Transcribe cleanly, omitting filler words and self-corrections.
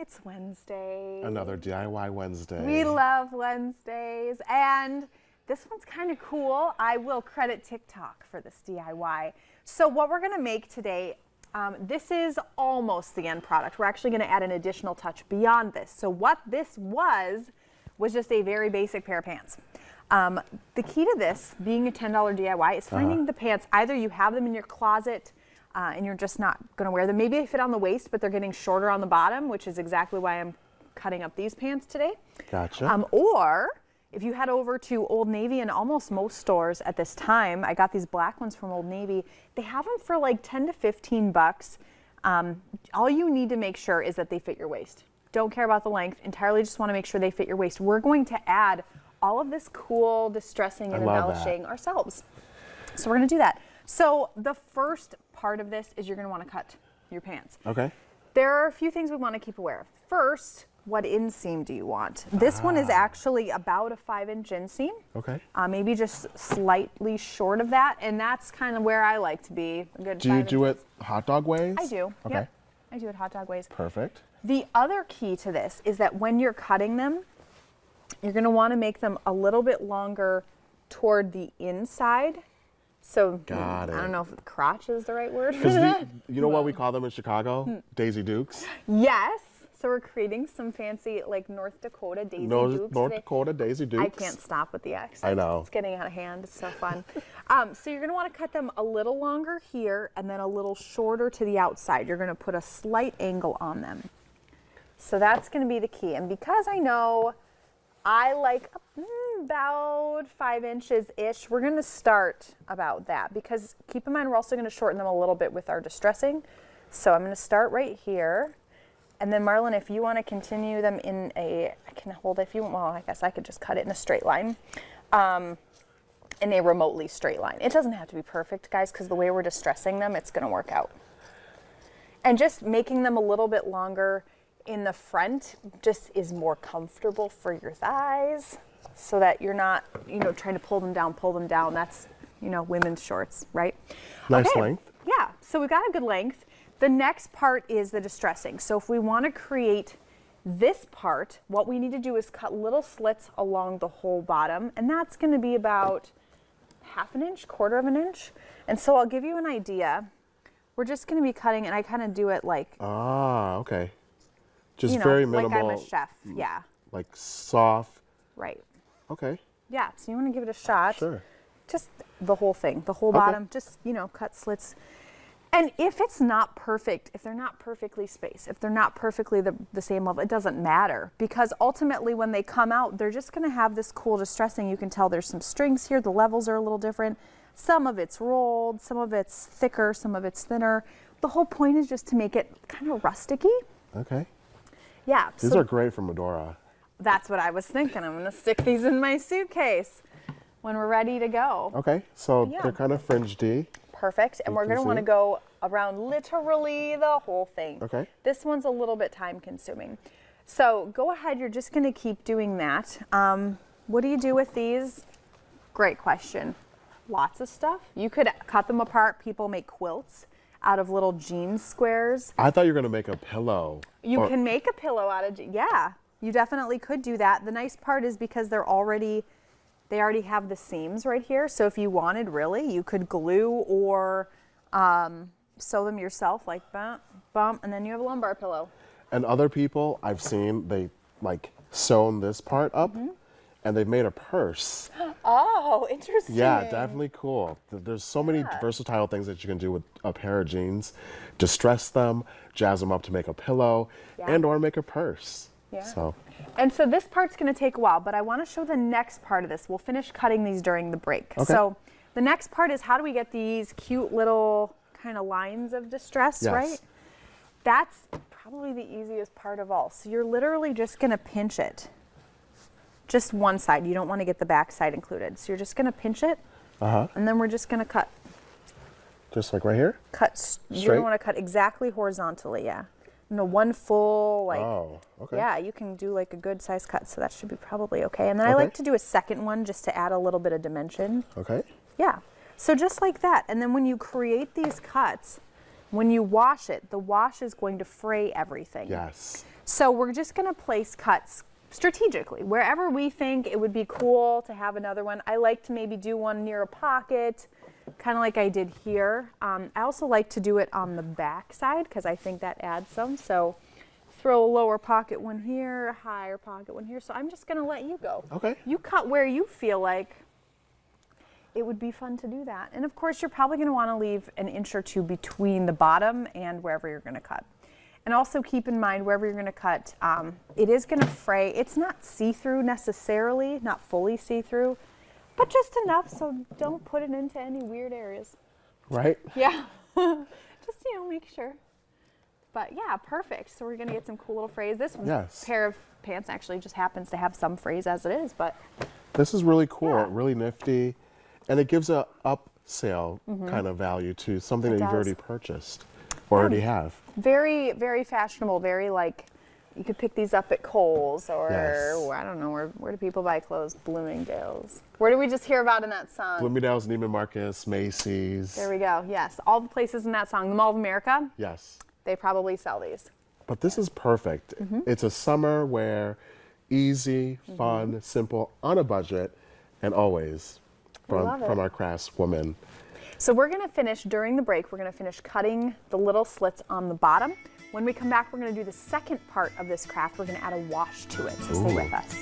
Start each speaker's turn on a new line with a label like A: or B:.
A: It's Wednesday.
B: Another DIY Wednesday.
A: We love Wednesdays, and this one's kind of cool. I will credit TikTok for this DIY. So what we're gonna make today, this is almost the end product. We're actually gonna add an additional touch beyond this. So what this was just a very basic pair of pants. The key to this, being a $10 DIY, is finding the pants. Either you have them in your closet, and you're just not going to wear them. Maybe they fit on the waist, but they're getting shorter on the bottom, which is exactly why I'm cutting up these pants today.
B: Gotcha.
A: Or if you head over to Old Navy and almost most stores at this time, I got these black ones from Old Navy. They have them for like 10 to 15 bucks. All you need to make sure is that they fit your waist. Don't care about the length. Entirely just want to make sure they fit your waist. We're going to add all of this cool distressing and embellishing ourselves. So we're going to do that. So the first part of this is you're going to want to cut your pants.
B: Okay.
A: There are a few things we want to keep aware of. First, what inseam do you want? This one is actually about a 5-inch inseam.
B: Okay.
A: Maybe just slightly short of that, and that's kind of where I like to be. A good
B: do you do it hot dog ways?
A: I do.
B: Okay.
A: Yep. I do it hot dog ways.
B: Perfect.
A: The other key to this is that when you're cutting them, you're going to want to make them a little bit longer toward the inside. So
B: Got it.
A: I don't know if crotch is the right word for that.
B: You know what we call them in Chicago? Daisy Dukes.
A: Yes. So we're creating some fancy, like North Dakota Daisy Dukes
B: North
A: today.
B: Dakota Daisy Dukes.
A: I can't stop with the accent.
B: I know.
A: It's getting out of hand. It's so fun. So you're going to want to cut them a little longer here and then a little shorter to the outside. You're going to put a slight angle on them. So that's going to be the key. And because I know I like about 5 inches-ish, we're going to start about that, because keep in mind we're also going to shorten them a little bit with our distressing. So I'm going to start right here. And then Marlon, if you want to continue them in a, I can hold it if you want, well, I guess I could just cut it in a straight line, in a remotely straight line. It doesn't have to be perfect, guys, because the way we're distressing them, it's going to work out. And just making them a little bit longer in the front just is more comfortable for your thighs, so that you're not, trying to pull them down. That's, women's shorts, right?
B: Nice length.
A: Yeah, so we've got a good length. The next part is the distressing. So if we want to create this part, what we need to do is cut little slits along the whole bottom, and that's going to be about 1/2 inch, 1/4 inch. And so I'll give you an idea. We're just going to be cutting, and I kind of do it like,
B: okay. Just very minimal.
A: like I'm a chef, yeah.
B: Like soft.
A: Right.
B: Okay.
A: Yeah, so you want to give it a shot.
B: Sure.
A: Just the whole thing, the whole bottom, just, cut slits. And if it's not perfect, if they're not perfectly spaced, if they're not perfectly the same level, it doesn't matter, because ultimately when they come out, they're just going to have this cool distressing. You can tell there's some strings here. The levels are a little different. Some of it's rolled, some of it's thicker, some of it's thinner. The whole point is just to make it kind of rusticy.
B: Okay.
A: Yeah.
B: These are great for Medora.
A: That's what I was thinking. I'm going to stick these in my suitcase when we're ready to go.
B: Okay, so they're kind of fringed-y.
A: Perfect. And we're going to want to go around literally the whole thing.
B: Okay.
A: This one's a little bit time consuming. So go ahead. You're just going to keep doing that. What do you do with these? Great question. Lots of stuff. You could cut them apart. People make quilts out of little jean squares.
B: I thought you were going to make a pillow.
A: You can make a pillow out of, yeah, you definitely could do that. The nice part is because they already have the seams right here. So if you wanted, really, you could glue or sew them yourself, like bump, bump, and then you have a lumbar pillow.
B: And other people I've seen, they like sewn this part up and they've made a purse.
A: Oh, interesting.
B: Yeah, definitely cool. There's so many versatile things that you can do with a pair of jeans. Distress them, jazz them up to make a pillow, and or make a purse.
A: Yeah. And so this part's going to take a while, but I want to show the next part of this. We'll finish cutting these during the break.
B: Okay.
A: So the next part is, how do we get these cute little kind of lines of distress, right? That's probably the easiest part of all. So you're literally just going to pinch it. Just one side. You don't want to get the back side included. So you're just going to pinch it, and then we're just going to cut.
B: Just like right here?
A: Cut.
B: Straight?
A: You're going to want to cut exactly horizontally, yeah. One full, like, yeah, you can do like a good size cut, so that should be probably okay. And then I like to do a second one just to add a little bit of dimension.
B: Okay.
A: Yeah, so just like that. And then when you create these cuts, when you wash it, the wash is going to fray everything.
B: Yes.
A: So we're just going to place cuts strategically, wherever we think it would be cool to have another one. I like to maybe do one near a pocket, kind of like I did here. I also like to do it on the back side because I think that adds some. So throw a lower pocket one here, a higher pocket one here. So I'm just going to let you go.
B: Okay.
A: You cut where you feel like it would be fun to do that. And of course, you're probably going to want to leave an inch or two between the bottom and wherever you're going to cut. And also keep in mind, wherever you're going to cut, it is going to fray. It's not see-through necessarily, not fully see-through, but just enough so don't put it into any weird areas.
B: Right?
A: Yeah. Just, make sure. But yeah, perfect. So we're going to get some cool little frays. This pair of pants actually just happens to have some frays as it is, but
B: this is really cool, really nifty, and it gives a upsale kind of value to something that you've already purchased or already have.
A: Very, very fashionable. Very you could pick these up at Kohl's or I don't know, where do people buy clothes? Bloomingdale's. Where did we just hear about in that song?
B: Bloomingdale's, Neiman Marcus, Macy's.
A: There we go. Yes, all the places in that song. The Mall of America.
B: Yes.
A: They probably sell these.
B: But this is perfect. It's a summer wear, easy, fun, simple, on a budget, and always from our craftswoman.
A: So we're going to finish, during the break, we're going to finish cutting the little slits on the bottom. When we come back, we're going to do the second part of this craft. We're going to add a wash to it, so stay with us.